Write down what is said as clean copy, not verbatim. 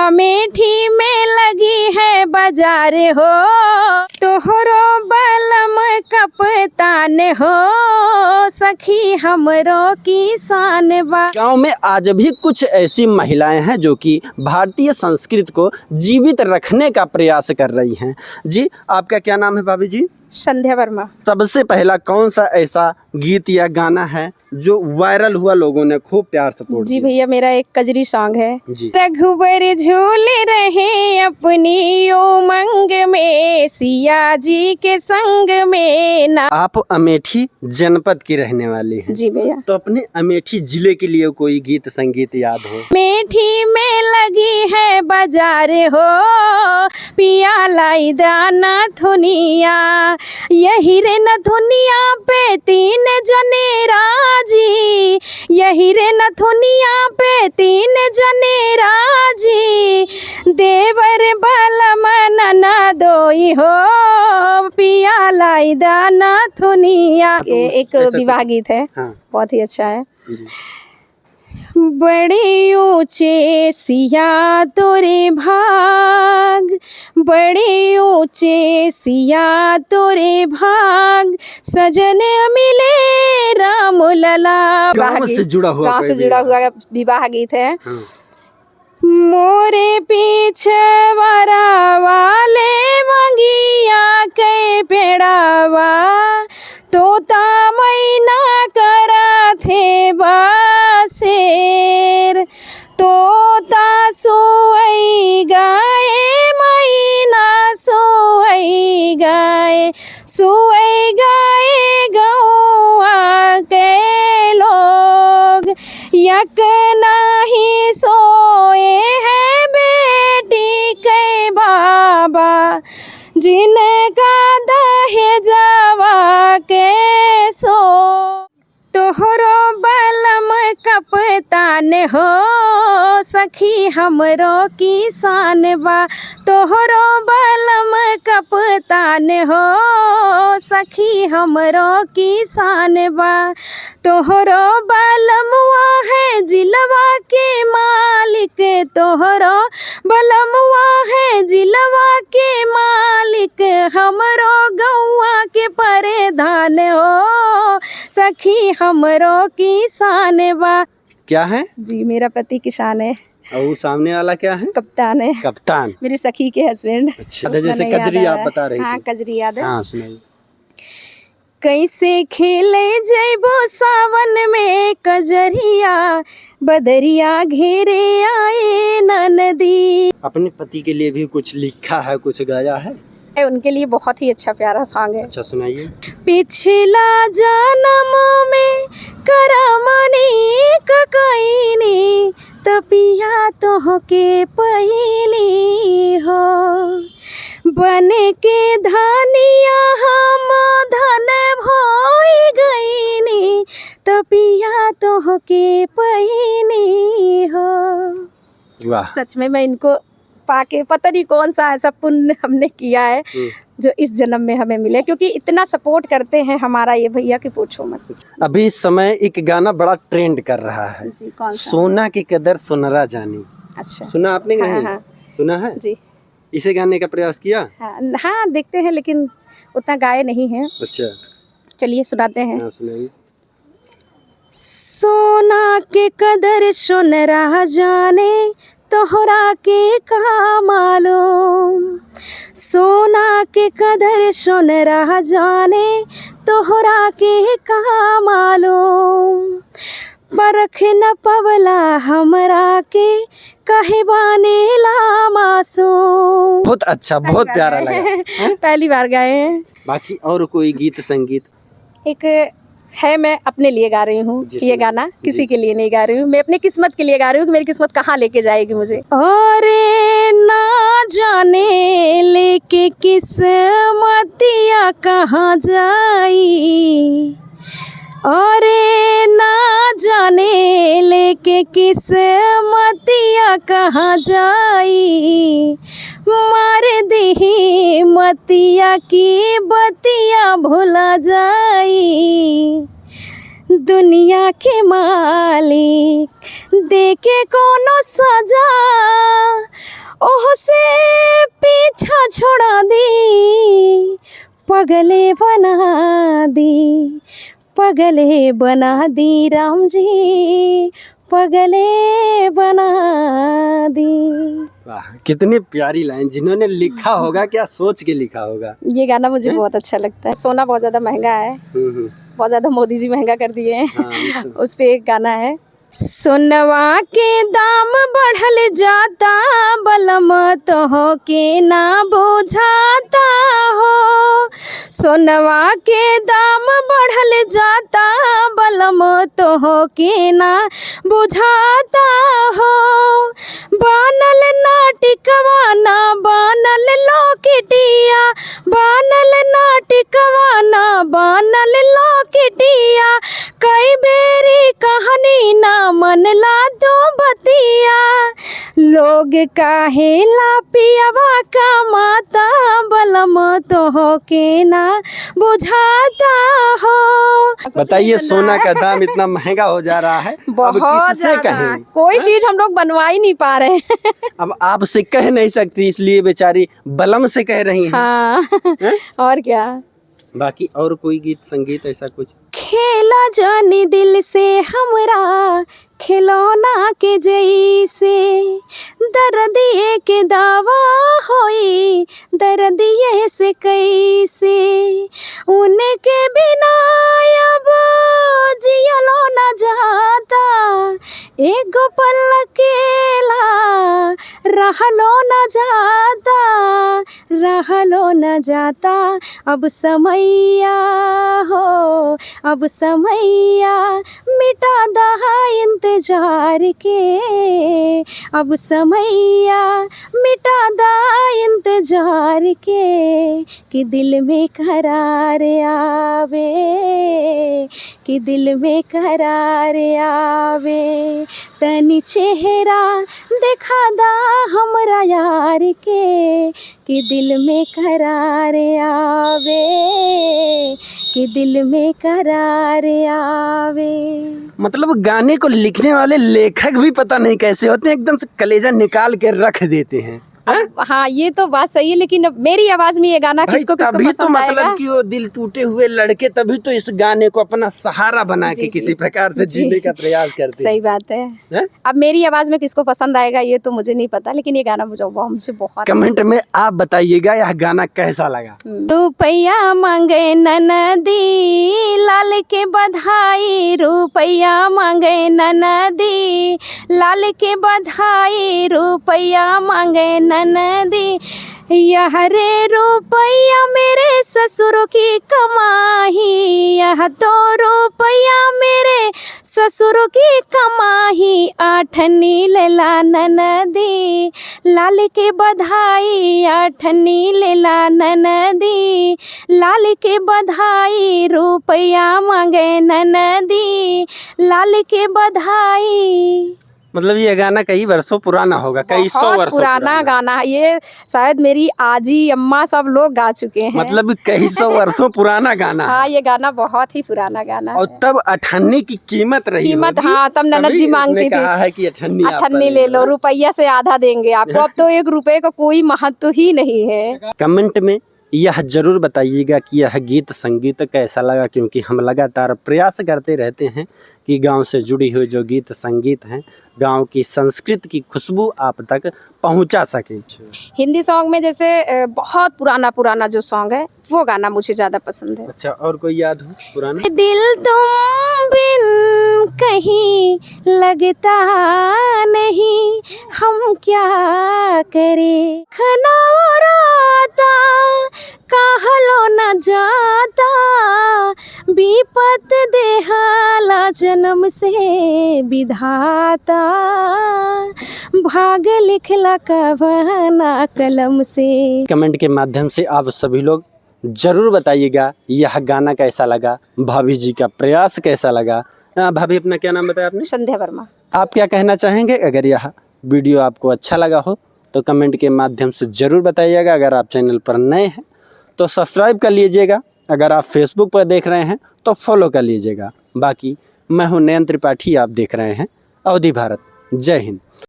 अमेठी में लगी है बाजार हो, तोहरो बलम कप्तान हो, सखी हमरो किसान बा। गांव में आज भी कुछ ऐसी महिलाएं हैं जो कि भारतीय संस्कृति को जीवित रखने का प्रयास कर रही हैं। जी, आपका क्या नाम है भाभी जी? संध्या वर्मा। सबसे पहला कौन सा ऐसा गीत या गाना है जो वायरल हुआ, लोगों ने खूब प्यार सपोर्ट जी दिया? भैया, मेरा एक कजरी सॉन्ग है। जी। रघुबर झूल रहे अपनी उमंग में, सिया जी के संग में ना। आप अमेठी जनपद की रहने वाली हैं। जी भैया। तो अपने अमेठी जिले के लिए कोई गीत संगीत याद हो? अमेठी में लगी है बाजार हो, पिया लाई दाना थुनिया, यही रे नथुनिया पे 3 जने राजी, यही रे नथुनिया पे 3 जने राजी, देवर बलम ननदोई हो, पिया लाई दाना थुनिया। ये एक विवाह गीत है। हाँ। बहुत ही अच्छा है। बड़े ऊंचे सिया तोरे भाग, बड़े ऊंचे सिया तोरे भाग, सजन मिले राम लला। गाँव से जुड़ा हुआ गाँव से कोई जुड़ा हुआ विवाह गीत है। हाँ। मोरे पीछे वरा वाले मंगिया के पेड़ावा, तोता मैना करा थे बासेर, तोता सोई गाए मैना सोई गाए, सोई गाए गौआ के लोग, यक नाही सोए है बेटी के बाबा, जिनका दहेजवा के सो, तोहरो बलम कप्तान हो, सखी हमरो किसान बा, तोहरो बलम कप्तान हो, सखी हमरो किसान बा, तोहरो बलमवा है जिलवा के मालिक, तोहरो बलमवा है जिलवा के मालिक, हमरो गौवा के प्रधान हो, सखी हमरो किसान बा। क्या है? जी, मेरा पति किसान है। और वो सामने वाला क्या है? कप्तान है। कप्तान। मेरी सखी के हस्बैंड। अच्छा, जैसे कजरी आप बता रही हाँ, थी। कजरी याद है। हाँ, सुनाइए। कैसे खेले जैबो सावन में कजरिया, बदरिया घेरे आए नदी। अपने पति के लिए भी कुछ लिखा है, कुछ गाया है? उनके लिए बहुत ही अच्छा प्यारा सॉन्ग है। अच्छा, सुनाइए। पिछला जन्म में करमनी ककईनी, तपिया तोहके पहिली हो, बन के धनिया हम धन भोई गईनी, तपिया तोहके पहिली हो। वाह। सच में मैं इनको पाके पता नहीं कौन सा ऐसा पुण्य हमने किया है जो इस जन्म में हमें मिले, क्योंकि इतना सपोर्ट करते हैं हमारा ये भैया कि पूछो मत। अभी इस समय एक गाना बड़ा ट्रेंड कर रहा है। जी, कौन सा? सोना की कदर सोनरा जानी। अच्छा, सुना आपने? हाँ, नहीं हाँ। सुना है? जी, इसे गाने का प्रयास किया? हाँ, हाँ, देखते हैं लेकिन उतना गाए नहीं हैं। अच्छा, चलिए सुनाते हैं। हाँ, सुनाइए। सोना के कदर सोनरा जाने, तोहरा के का मालूम, सोना के कदर सोनरा जाने, तोहरा के का मालूम, परख न पवला हमरा के, कहे बाने ला मासूम। बहुत अच्छा, बहुत प्यारा लगा। पहली बार गाए हैं। बाकी और कोई गीत संगीत? एक है, मैं अपने लिए गा रही हूँ ये गाना, किसी के लिए नहीं गा रही हूँ, मैं अपनी किस्मत के लिए गा रही हूँ कि मेरी किस्मत कहाँ लेके जाएगी मुझे। और ना जाने लेके किस्मतिया कहाँ जाई, और ना जाने लेके किस्मतिया कहाँ जाई, मार दी मतिया की बतिया भुला जाई, दुनिया के मालिक देके कोनो सजा, पगले बना दी, पगले बना दी राम जी, पगले बना दी। वाह, कितनी प्यारी लाइन। जिन्होंने लिखा होगा क्या सोच के लिखा होगा। ये गाना मुझे बहुत अच्छा लगता है। सोना बहुत ज़्यादा महंगा है, बहुत ज़्यादा मोदी जी महंगा कर दिए हैं। हाँ, उस पे एक गाना है, सोनवा के दाम बढ़ल जाता, बलम तो के ना बुझाता हो। सोनवा के दाम बढ़ल जाता, बलम तो के ना बुझाता हो। बनल नाटिकवा ना बनल लॉकेटिया, बनल नाटिकवा ना बनल लॉकेटिया, कई बेरी कहानी ना मनला दो बतिया, लोग काहेला पियवा का माता, बलम तो के ना बुझाता हो। बताइए, सोना का दाम इतना महंगा हो जा रहा है, अब बहुत किससे ज़्यादा, कहें? कोई चीज हम लोग बनवा ही नहीं पा रहे हैं। अब आपसे कह नहीं सकती, इसलिए बेचारी बलम से कह रही हैं। हाँ, हैं? और क्या। बाकी और कोई गीत संगीत ऐसा कुछ? खेला जानी दिल से हमरा, खिलौना के जैसे, दर्दिए के दावा होई, दर्दिए से कैसे, उनके बिना अब जियलो न जाता, एगो पल अकेला रहलो न जाता, रहलो न जाता। अब समैया हो, अब समैया मिटा दहा इंतजार के, अब समैया मिटा दहा इंतजार के, कि दिल में करार आवे, कि दिल में करार आवे, तनी चेहरा देखा दा हमरा यार के, कि दिल में करार आवे, कि दिल में करार आवे। मतलब गाने को लिखने वाले लेखक भी पता नहीं कैसे होते हैं, एकदम से कलेजा निकाल के रख देते हैं। हाँ, ये तो बात सही है, लेकिन मेरी आवाज में ये गाना किसको किसको तभी तो पसंद आएगा। मतलब कि वो दिल टूटे हुए लड़के तभी तो इस गाने को अपना सहारा बना के किसी प्रकार से जीने का प्रयास करते हैं। सही बात है। अब मेरी आवाज में किसको पसंद आएगा ये तो मुझे नहीं पता, लेकिन ये गाना मुझे बहुत कमेंट में आप बताइएगा यह गाना कैसा लगा। रुपया मांगे ननदी, लाल के बधाई, रुपया मांगे ननदी, लाल के बधाई, रुपया मांगे ननदी, यह रे रुपया मेरे ससुर की कमाही, यह तो रुपया मेरे ससुर की कमाही, आठनी लेला ननदी, लाल के बधाई, आठनी लेला ननदी, लाल के बधाई, रुपया मांगे ननदी, लाल के बधाई। मतलब ये गाना कई वर्षों पुराना होगा, कई सौ वर्षों पुराना गाना है ये, शायद मेरी आजी अम्मा सब लोग गा चुके हैं। मतलब कई सौ वर्षों पुराना गाना। हाँ, ये गाना बहुत ही पुराना गाना और है। तब अठन्नी की कीमत रही होगी। हाँ, तब ननद जी मांगती थी, कहा है कि अठन्नी ले लो, रुपया से आधा देंगे आपको। अब तो 1 रुपए का कोई महत्व ही नहीं है। कमेंट में यह जरूर बताइएगा कि यह गीत संगीत कैसा लगा, क्योंकि हम लगातार प्रयास करते रहते हैं कि गांव से जुड़ी हुई जो गीत संगीत हैं, गांव की संस्कृति की खुशबू आप तक पहुंचा सके। हिंदी सॉन्ग में जैसे बहुत पुराना जो सॉन्ग है वो गाना मुझे ज़्यादा पसंद है। अच्छा, और कोई याद हो पुराना? दिल तुम बिन कहीं लगता नहीं, हम क्या करें, खनौराता कहलो न जाता, विपत देहाला जन्म से विधाता, भाग लिखला कवना कलम से। कमेंट के माध्यम से आप सभी लोग जरूर बताइएगा यह गाना कैसा लगा, भाभी जी का प्रयास कैसा लगा। भाभी, अपना क्या नाम बताया आपने? संध्या वर्मा। आप क्या कहना चाहेंगे? अगर यह वीडियो आपको अच्छा लगा हो तो कमेंट के माध्यम से ज़रूर बताइएगा। अगर आप चैनल पर नए हैं तो सब्सक्राइब कर लीजिएगा। अगर आप फेसबुक पर देख रहे हैं तो फॉलो कर लीजिएगा। बाकी मैं हूं नयन त्रिपाठी, आप देख रहे हैं अवधि भारत। जय हिंद।